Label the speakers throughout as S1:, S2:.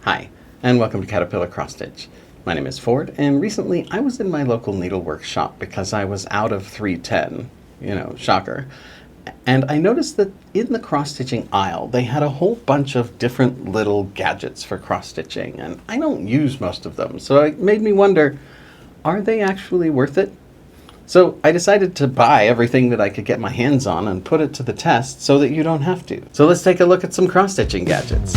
S1: Hi, and welcome to Caterpillar Cross Stitch. My name is Ford, and recently I was in my local needlework shop because I was out of 310, shocker. And I noticed that in the cross-stitching aisle, they had a whole bunch of different little gadgets for cross-stitching, and I don't use most of them, so it made me wonder, are they actually worth it? So I decided to buy everything that I could get my hands on and put it to the test so that you don't have to. So let's take a look at some cross-stitching gadgets.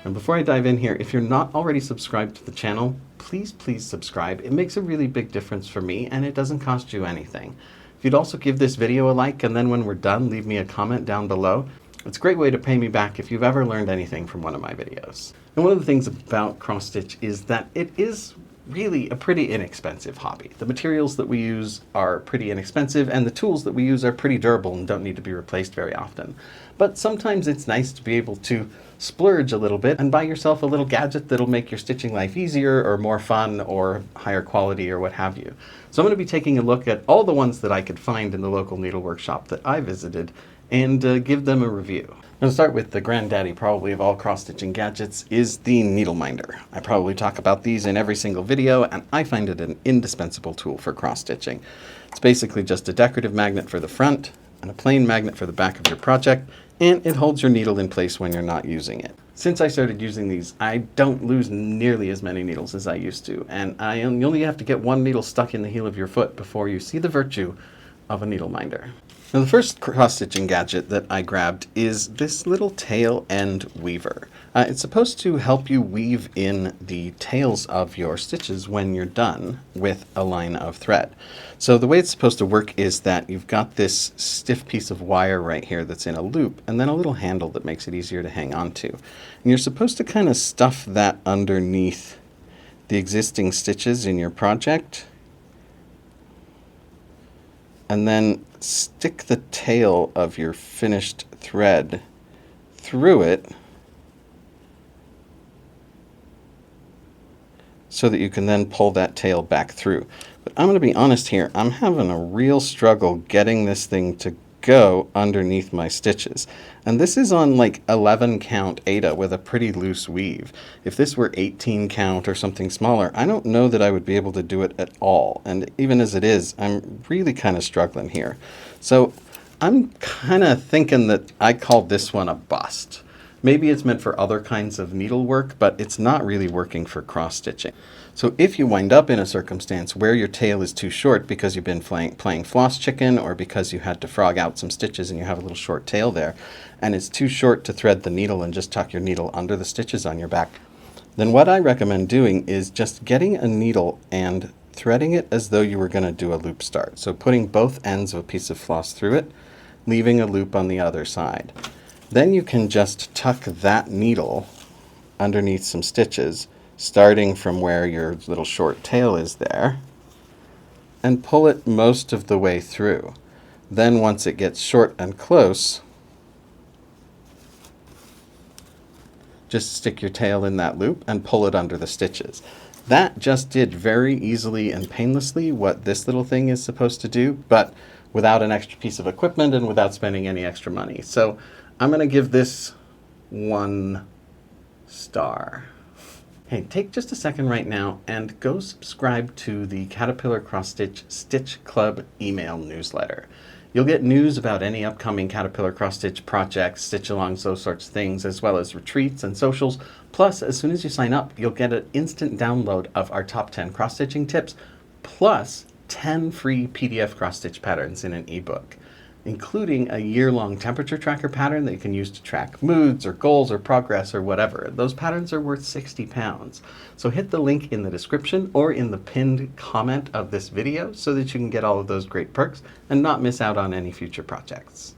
S1: And before I dive in here, if you're not already subscribed to the channel, please subscribe. It makes a really big difference for me, and it doesn't cost you anything. If you'd also give this video a like, and then when we're done, leave me a comment down below. It's a great way to pay me back if you've ever learned anything from one of my videos. And one of the things about cross stitch is that it is really a pretty inexpensive hobby. The materials that we use are pretty inexpensive, and the tools that we use are pretty durable and don't need to be replaced very often. But sometimes it's nice to be able to splurge a little bit and buy yourself a little gadget that'll make your stitching life easier or more fun or higher quality or what have you. So I'm going to be taking a look at all the ones that I could find in the local needlework shop that I visited and give them a review. I'm going to start with the granddaddy probably of all cross-stitching gadgets is the needle minder. I probably talk about these in every single video, and I find it an indispensable tool for cross-stitching. It's basically just a decorative magnet for the front and a plain magnet for the back of your project, and it holds your needle in place when you're not using it. Since I started using these, I don't lose nearly as many needles as I used to, and you only have to get one needle stuck in the heel of your foot before you see the virtue of a needle minder. Now the first cross-stitching gadget that I grabbed is this little tail end weaver. It's supposed to help you weave in the tails of your stitches when you're done with a line of thread. So the way it's supposed to work is that you've got this stiff piece of wire right here that's in a loop, and then a little handle that makes it easier to hang on to. And you're supposed to kind of stuff that underneath the existing stitches in your project, and then stick the tail of your finished thread through it so that you can then pull that tail back through. But I'm going to be honest here, I'm having a real struggle getting this thing to go underneath my stitches. And this is on like 11 count Aida with a pretty loose weave. If this were 18 count or something smaller, I don't know that I would be able to do it at all. And even as it is, I'm really kind of struggling here. So I'm kind of thinking that I call this one a bust. Maybe it's meant for other kinds of needlework, but it's not really working for cross-stitching. So if you wind up in a circumstance where your tail is too short because you've been playing floss chicken, or because you had to frog out some stitches and you have a little short tail there, and it's too short to thread the needle and just tuck your needle under the stitches on your back, then what I recommend doing is just getting a needle and threading it as though you were going to do a loop start. So putting both ends of a piece of floss through it, leaving a loop on the other side. Then you can just tuck that needle underneath some stitches, starting from where your little short tail is there, and pull it most of the way through. Then once it gets short and close, just stick your tail in that loop and pull it under the stitches. That just did very easily and painlessly what this little thing is supposed to do, but without an extra piece of equipment and without spending any extra money. So I'm going to give this 1 star. Hey, take just a second right now and go subscribe to the Caterpillar Cross Stitch Stitch Club email newsletter. You'll get news about any upcoming Caterpillar Cross Stitch projects, stitch-alongs, those sorts of things, as well as retreats and socials. Plus, as soon as you sign up, you'll get an instant download of our top 10 cross-stitching tips, plus 10 free PDF cross-stitch patterns in an ebook, including a year-long temperature tracker pattern that you can use to track moods or goals or progress or whatever. Those patterns are worth £60. So hit the link in the description or in the pinned comment of this video so that you can get all of those great perks and not miss out on any future projects.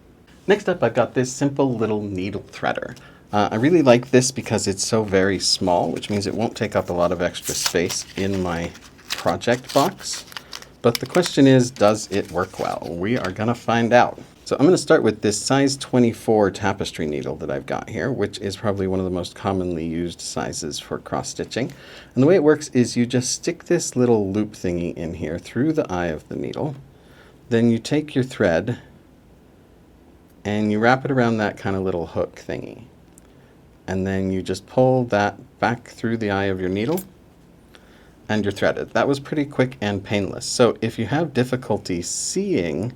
S1: Next up, I've got this simple little needle threader. I really like this because it's so very small, which means it won't take up a lot of extra space in my project box. But the question is, does it work well? We are going to find out. So I'm going to start with this size 24 tapestry needle that I've got here, which is probably one of the most commonly used sizes for cross-stitching. And the way it works is you just stick this little loop thingy in here through the eye of the needle, then you take your thread and you wrap it around that kind of little hook thingy. And then you just pull that back through the eye of your needle and you're threaded. That was pretty quick and painless. So if you have difficulty seeing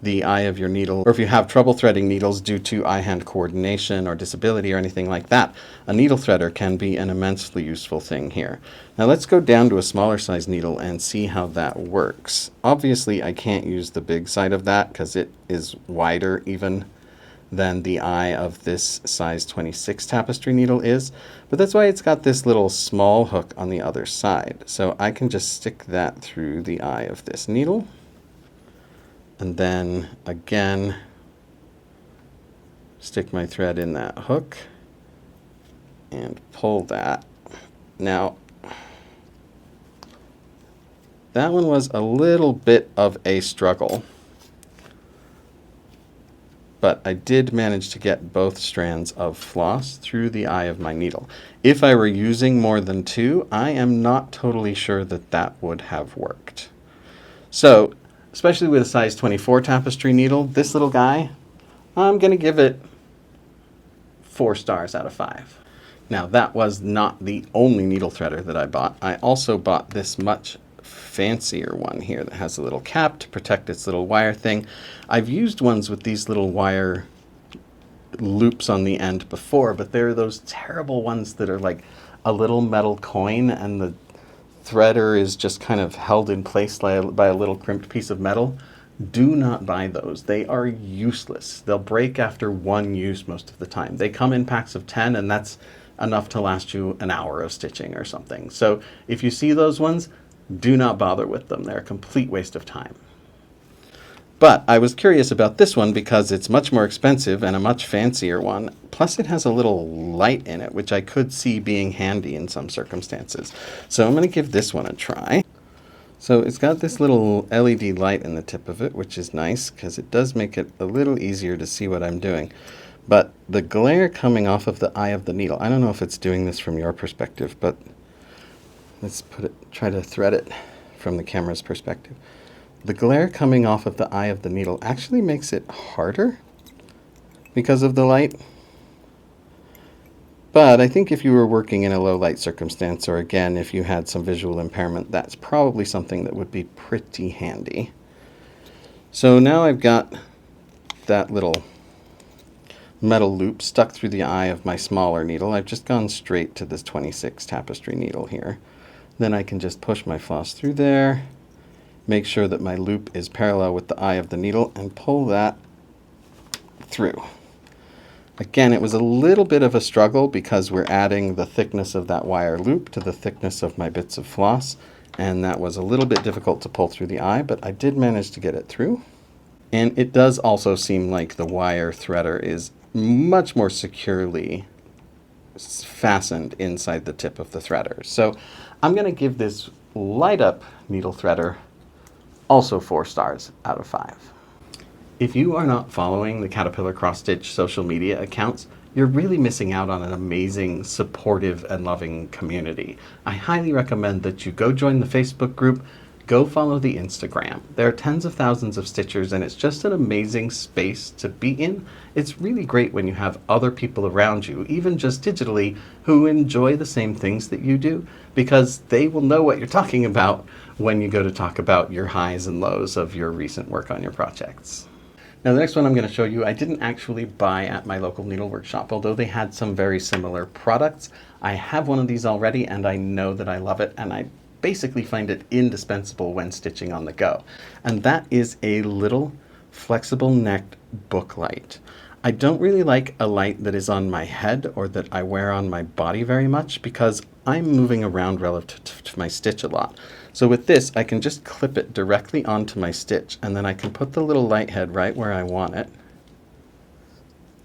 S1: the eye of your needle, or if you have trouble threading needles due to eye-hand coordination or disability or anything like that, a needle threader can be an immensely useful thing here. Now let's go down to a smaller size needle and see how that works. Obviously I can't use the big side of that because it is wider even than the eye of this size 26 tapestry needle is, but that's why it's got this little small hook on the other side. So I can just stick that through the eye of this needle, and then again stick my thread in that hook and pull that. Now that one was a little bit of a struggle, but I did manage to get both strands of floss through the eye of my needle. If I were using more than two, I am not totally sure that that would have worked. So, especially with a size 24 tapestry needle, this little guy, I'm going to give it 4 stars out of 5. Now, that was not the only needle threader that I bought. I also bought this much fancier one here that has a little cap to protect its little wire thing. I've used ones with these little wire loops on the end before, but they're those terrible ones that are like a little metal coin and the threader is just kind of held in place by a little crimped piece of metal. Do not buy those. They are useless. They'll break after one use most of the time. They come in packs of 10 and that's enough to last you an hour of stitching or something. So if you see those ones, do not bother with them. They're a complete waste of time. But I was curious about this one because it's much more expensive and a much fancier one. Plus it has a little light in it, which I could see being handy in some circumstances. So I'm going to give this one a try. So it's got this little LED light in the tip of it, which is nice because it does make it a little easier to see what I'm doing. But the glare coming off of the eye of the needle, I don't know if it's doing this from your perspective, but let's try to thread it from the camera's perspective. The glare coming off of the eye of the needle actually makes it harder because of the light. But I think if you were working in a low light circumstance, or again, if you had some visual impairment, that's probably something that would be pretty handy. So now I've got that little metal loop stuck through the eye of my smaller needle. I've just gone straight to this 26 tapestry needle here. Then I can just push my floss through there, make sure that my loop is parallel with the eye of the needle, and pull that through. Again, it was a little bit of a struggle because we're adding the thickness of that wire loop to the thickness of my bits of floss, and that was a little bit difficult to pull through the eye, but I did manage to get it through. And it does also seem like the wire threader is much more securely fastened inside the tip of the threader. So I'm going to give this light up needle threader also 4 stars out of 5. If you are not following the Caterpillar Cross Stitch social media accounts, you're really missing out on an amazing, supportive, and loving community. I highly recommend that you go join the Facebook group, go follow the Instagram. There are tens of thousands of stitchers and it's just an amazing space to be in. It's really great when you have other people around you, even just digitally, who enjoy the same things that you do, because they will know what you're talking about when you go to talk about your highs and lows of your recent work on your projects. Now the next one I'm going to show you, I didn't actually buy at my local needlework shop, although they had some very similar products. I have one of these already and I know that I love it, and I basically find it indispensable when stitching on the go. And that is a little flexible necked book light. I don't really like a light that is on my head or that I wear on my body very much because I'm moving around relative to my stitch a lot. So with this, I can just clip it directly onto my stitch, and then I can put the little light head right where I want it.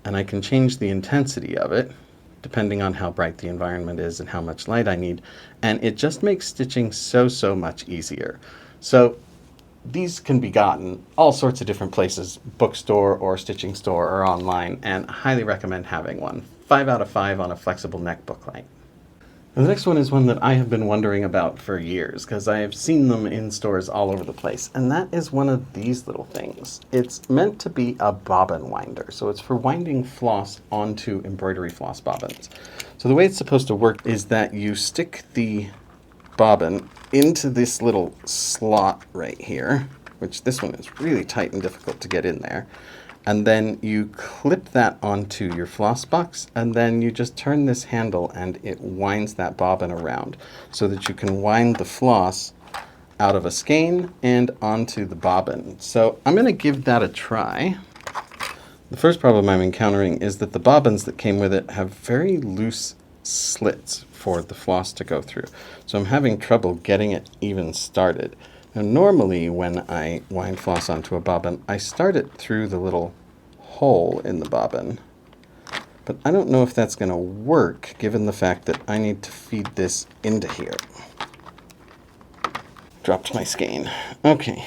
S1: And I can change the intensity of it depending on how bright the environment is and how much light I need. And it just makes stitching so much easier. So these can be gotten all sorts of different places, bookstore or stitching store or online, and I highly recommend having one. 5 out of 5 on a flexible neck book light. The next one is one that I have been wondering about for years because I have seen them in stores all over the place, and that is one of these little things. It's meant to be a bobbin winder, so it's for winding floss onto embroidery floss bobbins. So the way it's supposed to work is that you stick the bobbin into this little slot right here, which this one is really tight and difficult to get in there. And then you clip that onto your floss box, and then you just turn this handle and it winds that bobbin around so that you can wind the floss out of a skein and onto the bobbin. So I'm going to give that a try. The first problem I'm encountering is that the bobbins that came with it have very loose slits for the floss to go through. So I'm having trouble getting it even started. Now, normally when I wind floss onto a bobbin, I start it through the little hole in the bobbin. But I don't know if that's going to work given the fact that I need to feed this into here. Dropped my skein. Okay.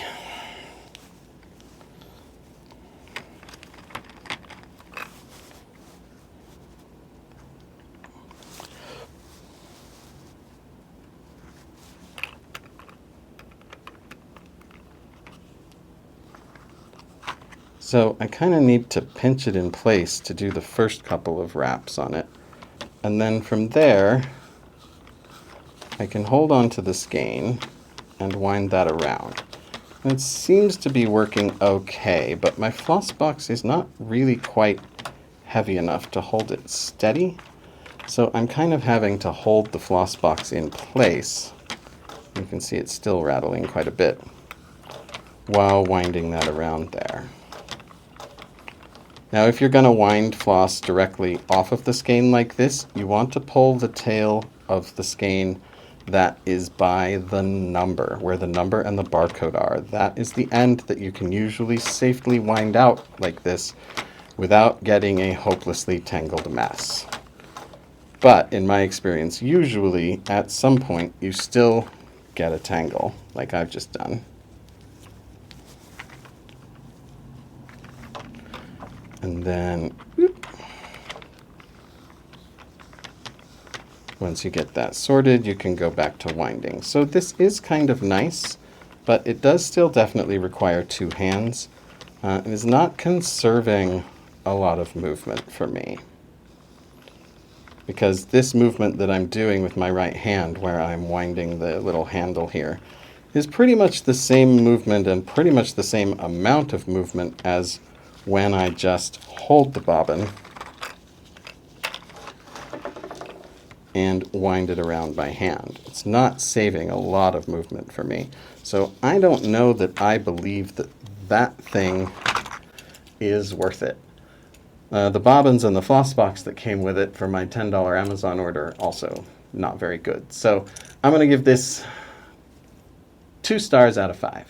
S1: So I kind of need to pinch it in place to do the first couple of wraps on it. And then from there, I can hold on to the skein and wind that around. And it seems to be working okay, but my floss box is not really quite heavy enough to hold it steady. So I'm kind of having to hold the floss box in place. You can see it's still rattling quite a bit while winding that around there. Now, if you're going to wind floss directly off of the skein like this, you want to pull the tail of the skein that is by the number, where the number and the barcode are. That is the end that you can usually safely wind out like this without getting a hopelessly tangled mess. But in my experience, usually at some point you still get a tangle, like I've just done. And then, whoop, once you get that sorted, you can go back to winding. So this is kind of nice, but it does still definitely require two hands. It is not conserving a lot of movement for me, because this movement that I'm doing with my right hand, where I'm winding the little handle here, is pretty much the same movement and pretty much the same amount of movement as when I just hold the bobbin and wind it around by hand. It's not saving a lot of movement for me. So I don't know that I believe that that thing is worth it. The bobbins and the floss box that came with it for my $10 Amazon order, also not very good. So I'm going to give this 2 stars out of 5.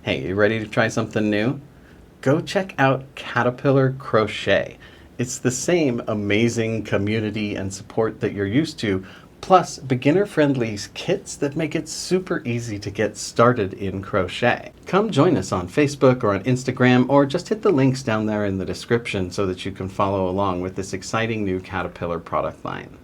S1: Hey, you ready to try something new? Go check out Caterpillar Crochet. It's the same amazing community and support that you're used to, plus beginner-friendly kits that make it super easy to get started in crochet. Come join us on Facebook or on Instagram, or just hit the links down there in the description so that you can follow along with this exciting new Caterpillar product line.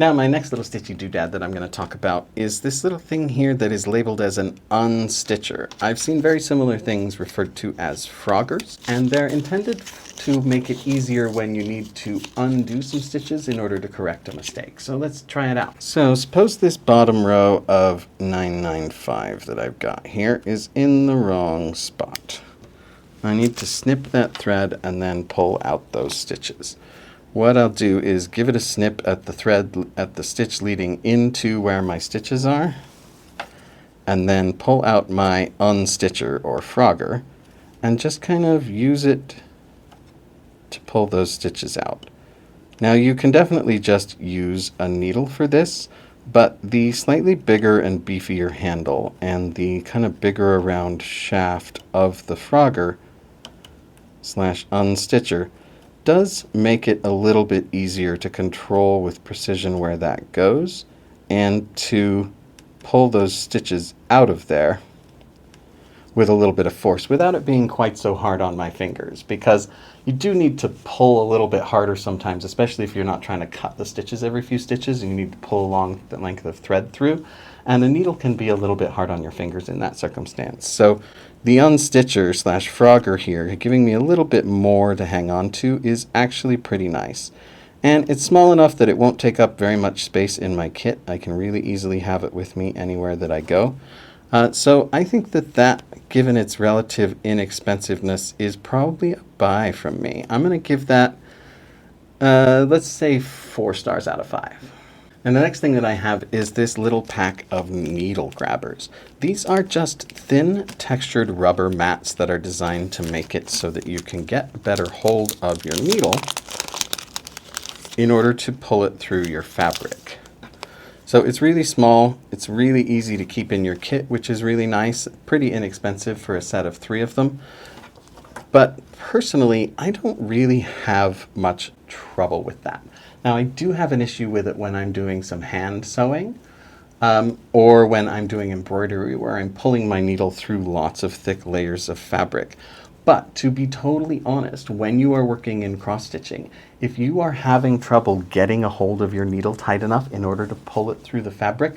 S1: Now, my next little stitchy doodad that I'm going to talk about is this little thing here that is labeled as an Unstitcher. I've seen very similar things referred to as froggers, and they're intended to make it easier when you need to undo some stitches in order to correct a mistake. So let's try it out. So suppose this bottom row of 995 that I've got here is in the wrong spot. I need to snip that thread and then pull out those stitches. What I'll do is give it a snip at the thread, at the stitch leading into where my stitches are, and then pull out my Unstitcher or frogger and just kind of use it to pull those stitches out. Now, you can definitely just use a needle for this, but the slightly bigger and beefier handle and the kind of bigger around shaft of the frogger slash Unstitcher does make it a little bit easier to control with precision where that goes and to pull those stitches out of there with a little bit of force without it being quite so hard on my fingers, because you do need to pull a little bit harder sometimes, especially if you're not trying to cut the stitches every few stitches and you need to pull along the length of thread through. And the needle can be a little bit hard on your fingers in that circumstance. So the Unstitcher / Frogger here, giving me a little bit more to hang on to, is actually pretty nice. And it's small enough that it won't take up very much space in my kit. I can really easily have it with me anywhere that I go. So I think that, given its relative inexpensiveness, is probably a buy from me. I'm going to give that, let's say, 4 stars out of 5. And the next thing that I have is this little pack of needle grabbers. These are just thin textured rubber mats that are designed to make it so that you can get a better hold of your needle in order to pull it through your fabric. So it's really small, it's really easy to keep in your kit, which is really nice, pretty inexpensive for a set of 3 of them. But personally, I don't really have much trouble with that. Now, I do have an issue with it when I'm doing some hand sewing, or when I'm doing embroidery, where I'm pulling my needle through lots of thick layers of fabric. But to be totally honest, when you are working in cross-stitching, if you are having trouble getting a hold of your needle tight enough in order to pull it through the fabric,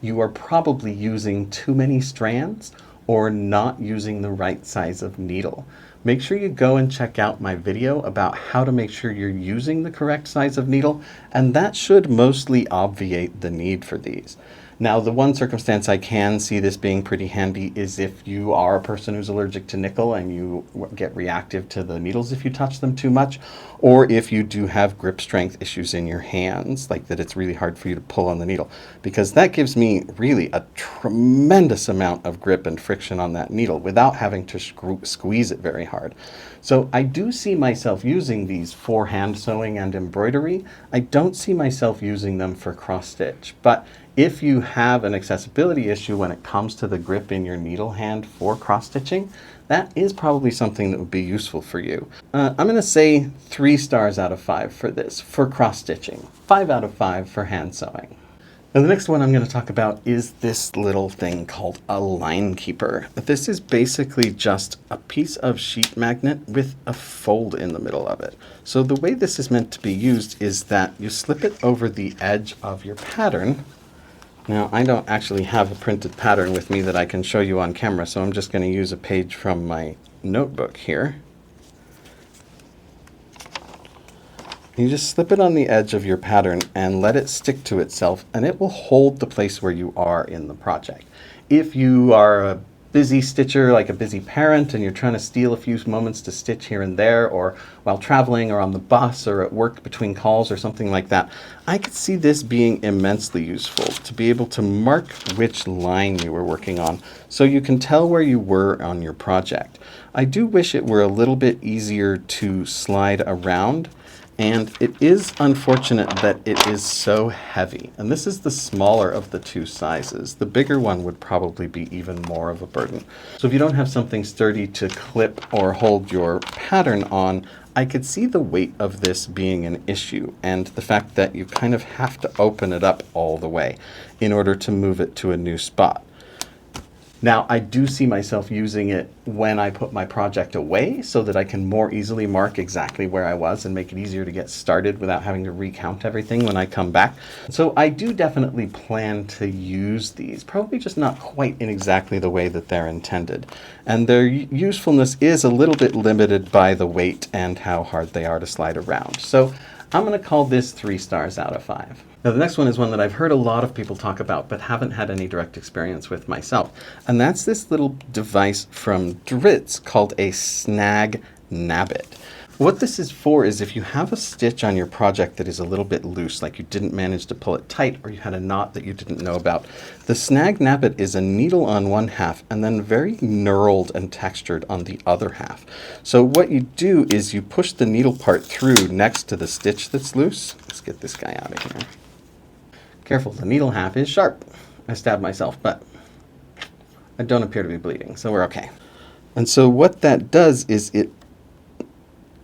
S1: you are probably using too many strands or not using the right size of needle. Make sure you go and check out my video about how to make sure you're using the correct size of needle, and that should mostly obviate the need for these. Now, the one circumstance I can see this being pretty handy is if you are a person who's allergic to nickel and you get reactive to the needles if you touch them too much, or if you do have grip strength issues in your hands, like that it's really hard for you to pull on the needle, because that gives me really a tremendous amount of grip and friction on that needle without having to squeeze it very hard. So I do see myself using these for hand sewing and embroidery. I don't see myself using them for cross stitch, but if you have an accessibility issue when it comes to the grip in your needle hand for cross stitching, that is probably something that would be useful for you. I'm going to say 3 stars out of 5 for this, for cross stitching, 5 out of 5 for hand sewing. Now, the next one I'm going to talk about is this little thing called a line keeper. This is basically just a piece of sheet magnet with a fold in the middle of it. So the way this is meant to be used is that you slip it over the edge of your pattern. Now, I don't actually have a printed pattern with me that I can show you on camera, so I'm just going to use a page from my notebook here. You just slip it on the edge of your pattern and let it stick to itself, and it will hold the place where you are in the project. If you are a busy stitcher, like a busy parent, and you're trying to steal a few moments to stitch here and there, or while traveling or on the bus or at work between calls or something like that, I could see this being immensely useful to be able to mark which line you were working on so you can tell where you were on your project. I do wish it were a little bit easier to slide around, and it is unfortunate that it is so heavy. And this is the smaller of the 2 sizes. The bigger one would probably be even more of a burden. So if you don't have something sturdy to clip or hold your pattern on, I could see the weight of this being an issue, and the fact that you kind of have to open it up all the way in order to move it to a new spot. Now, I do see myself using it when I put my project away so that I can more easily mark exactly where I was and make it easier to get started without having to recount everything when I come back. So I do definitely plan to use these, probably just not quite in exactly the way that they're intended. And their usefulness is a little bit limited by the weight and how hard they are to slide around. So I'm going to call this 3 stars out of 5. Now, the next one is one that I've heard a lot of people talk about but haven't had any direct experience with myself. And that's this little device from Dritz called a snag nab-it. What this is for is if you have a stitch on your project that is a little bit loose, like you didn't manage to pull it tight or you had a knot that you didn't know about, the snag nab-it is a needle on one half and then very knurled and textured on the other half. So what you do is you push the needle part through next to the stitch that's loose. Let's get this guy out of here. Careful, the needle half is sharp. I stabbed myself, but I don't appear to be bleeding, so we're okay. And so what that does is it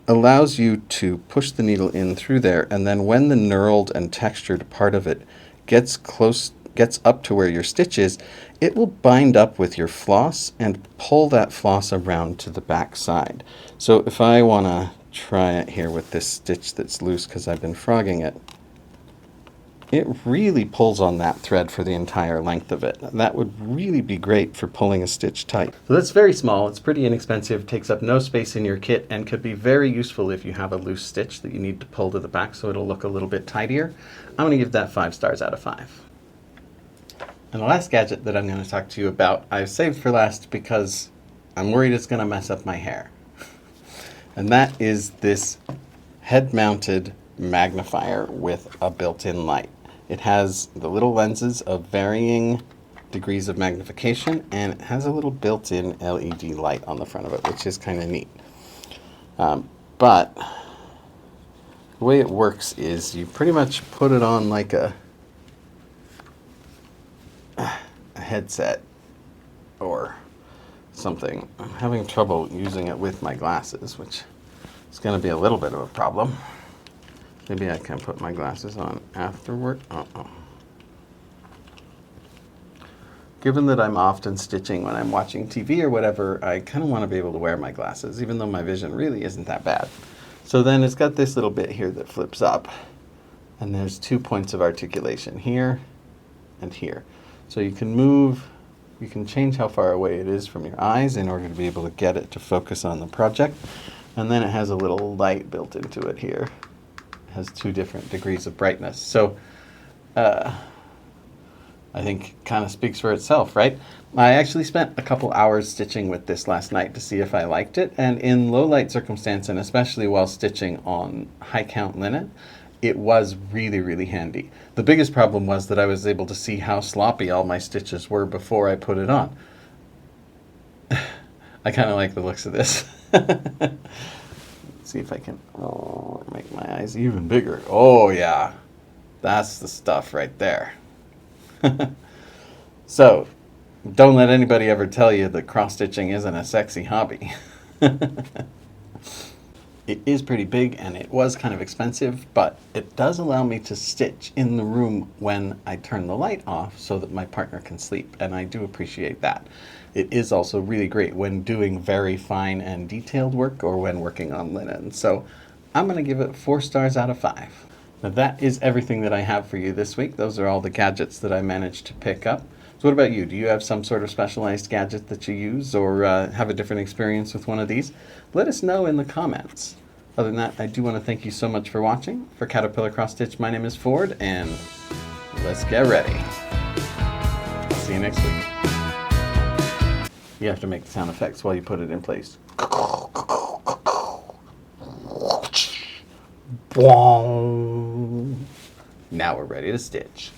S1: allows you to push the needle in through there, and then when the knurled and textured part of it gets gets up to where your stitch is, it will bind up with your floss and pull that floss around to the back side. So if I want to try it here with this stitch that's loose because I've been frogging it, it really pulls on that thread for the entire length of it. That would really be great for pulling a stitch tight. So that's very small, it's pretty inexpensive, takes up no space in your kit, and could be very useful if you have a loose stitch that you need to pull to the back so it'll look a little bit tidier. I'm going to give that 5 stars out of 5. And the last gadget that I'm going to talk to you about, I've saved for last because I'm worried it's going to mess up my hair. And that is this head-mounted magnifier with a built-in light. It has the little lenses of varying degrees of magnification, and it has a little built-in LED light on the front of it, which is kind of neat. But the way it works is you pretty much put it on like a headset or something. I'm having trouble using it with my glasses, which is going to be a little bit of a problem. Maybe I can put my glasses on afterward. Given that I'm often stitching when I'm watching TV or whatever, I kind of want to be able to wear my glasses, even though my vision really isn't that bad. So then it's got this little bit here that flips up, and there's 2 points of articulation here and here. So you can move, you can change how far away it is from your eyes in order to be able to get it to focus on the project. And then it has a little light built into it here. Has 2 different degrees of brightness. So I think kind of speaks for itself, right? I actually spent a couple hours stitching with this last night to see if I liked it, and in low light circumstance, and especially while stitching on high count linen, it was really, really handy. The biggest problem was that I was able to see how sloppy all my stitches were before I put it on. I kind of like the looks of this. See if I can make my eyes even bigger. Oh yeah, that's the stuff right there. So, don't let anybody ever tell you that cross-stitching isn't a sexy hobby. It is pretty big and it was kind of expensive, but it does allow me to stitch in the room when I turn the light off so that my partner can sleep, and I do appreciate that. It is also really great when doing very fine and detailed work or when working on linen. So I'm going to give it 4 stars out of 5. Now that is everything that I have for you this week. Those are all the gadgets that I managed to pick up. So what about you? Do you have some sort of specialized gadget that you use, or have a different experience with one of these? Let us know in the comments. Other than that, I do want to thank you so much for watching. For Caterpillar Cross Stitch, my name is Ford, and let's get ready. See you next week. You have to make the sound effects while you put it in place. Now we're ready to stitch.